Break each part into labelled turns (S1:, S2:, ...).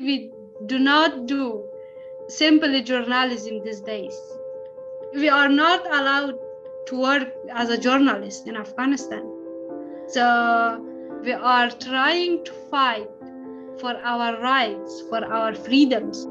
S1: We do not do simply journalism these days. We are not allowed to work as a journalist in Afghanistan. So we are trying to fight for our rights, for our freedoms.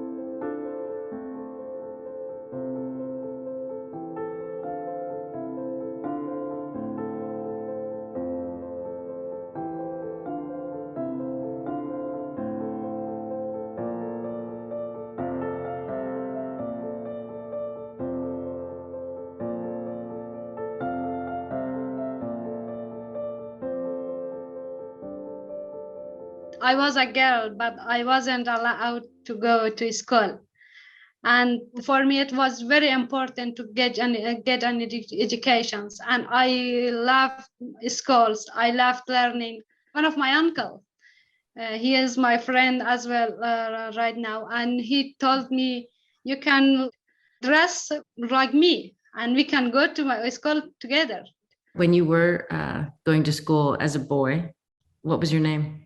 S1: I was a girl, but I wasn't allowed to go to school. And for me, it was very important to get an education. And I loved schools. I loved learning. One of my uncle, he is my friend as well right now. And he told me, you can dress like me and we can go to my school together.
S2: When you were going to school as a boy, what was your name?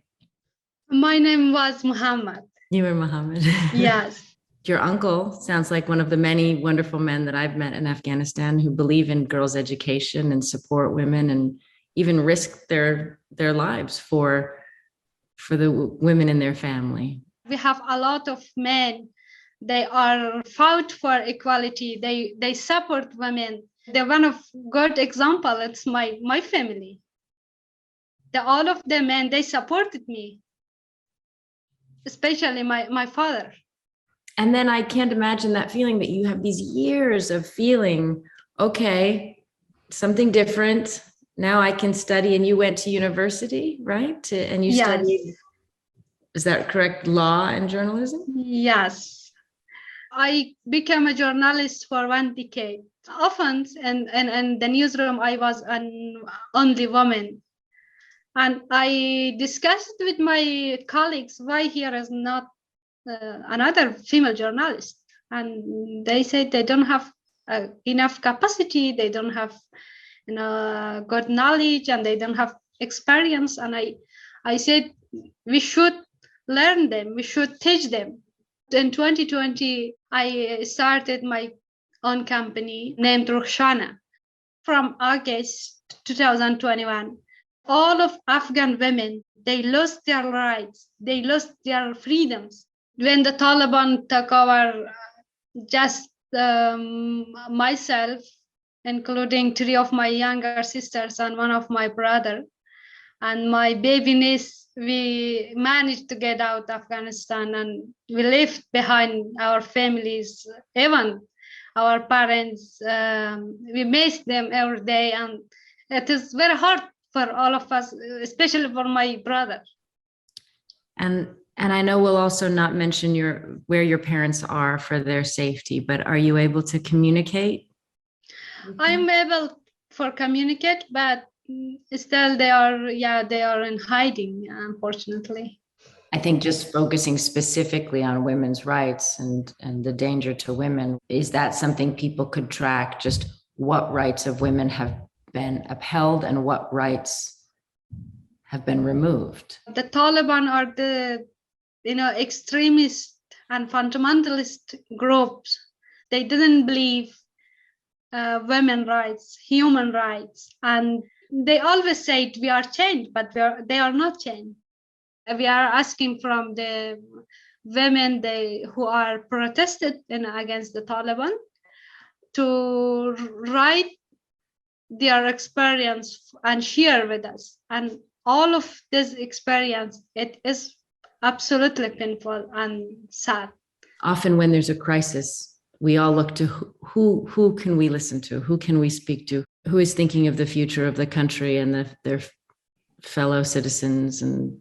S1: My name was Muhammad.
S2: You were Muhammad?
S1: Yes.
S2: Your uncle sounds like one of the many wonderful men that I've met in Afghanistan who believe in girls' education and support women and even risk their lives for the women in their family.
S1: We have a lot of men. They are fought for equality. They support women. They're one of good example. It's my family. All of the men, they supported me, especially my father.
S2: And then I can't imagine that feeling that you have these years of feeling, okay, something different. Now I can study. And you went to university, right? And you studied, is that correct, law and journalism?
S1: Yes. I became a journalist for 1 decade. Often in the newsroom, I was an only woman. And I discussed with my colleagues why here is not another female journalist. And they said they don't have enough capacity, they don't have good knowledge, and they don't have experience. And I said, we should learn them, we should teach them. In 2020, I started my own company named Rukhshana. From August 2021, all of Afghan women, they lost their rights, they lost their freedoms. When the Taliban took over, just myself, including 3 of my younger sisters and 1 of my brother, and my baby niece, we managed to get out of Afghanistan, and we left behind our families, even our parents. We miss them every day, and it is very hard for all of us, especially for my brother.
S2: And I know we'll also not mention where your parents are for their safety, but are you able to communicate?
S1: I'm able to communicate, but still they are in hiding, unfortunately.
S2: I think just focusing specifically on women's rights and the danger to women, is that something people could track, just what rights of women have been upheld and what rights have been removed?
S1: The Taliban are the extremist and fundamentalist groups. They didn't believe women's rights, human rights, and they always say we are changed, but they are not changed. We are asking from the women who are protested against the Taliban to write their experience and share with us. And all of this experience, it is absolutely painful and sad.
S2: Often when there's a crisis, we all look to who can we listen to? Who can we speak to? Who is thinking of the future of the country and their fellow citizens and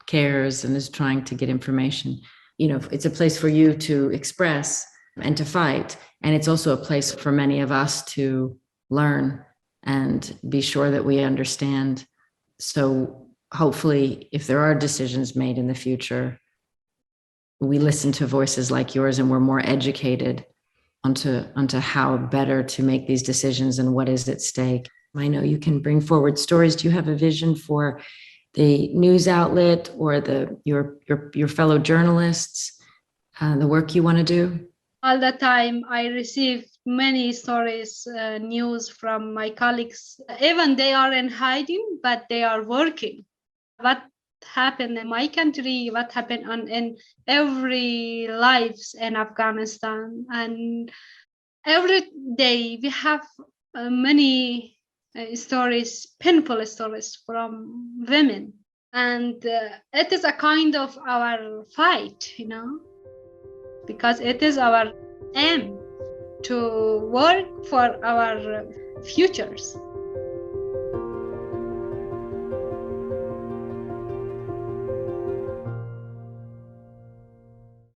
S2: cares and is trying to get information? It's a place for you to express and to fight. And it's also a place for many of us to learn and be sure that we understand. So hopefully, if there are decisions made in the future, we listen to voices like yours and we're more educated onto how better to make these decisions and what is at stake. I know you can bring forward stories. Do you have a vision for the news outlet or your fellow journalists, the work you want to do?
S1: All the time, I receive many stories, news from my colleagues. Even they are in hiding, but they are working. What happened in my country? What happened in every lives in Afghanistan? And every day we have many stories, painful stories from women, and it is a kind of our fight, because it is our aim to work for our futures.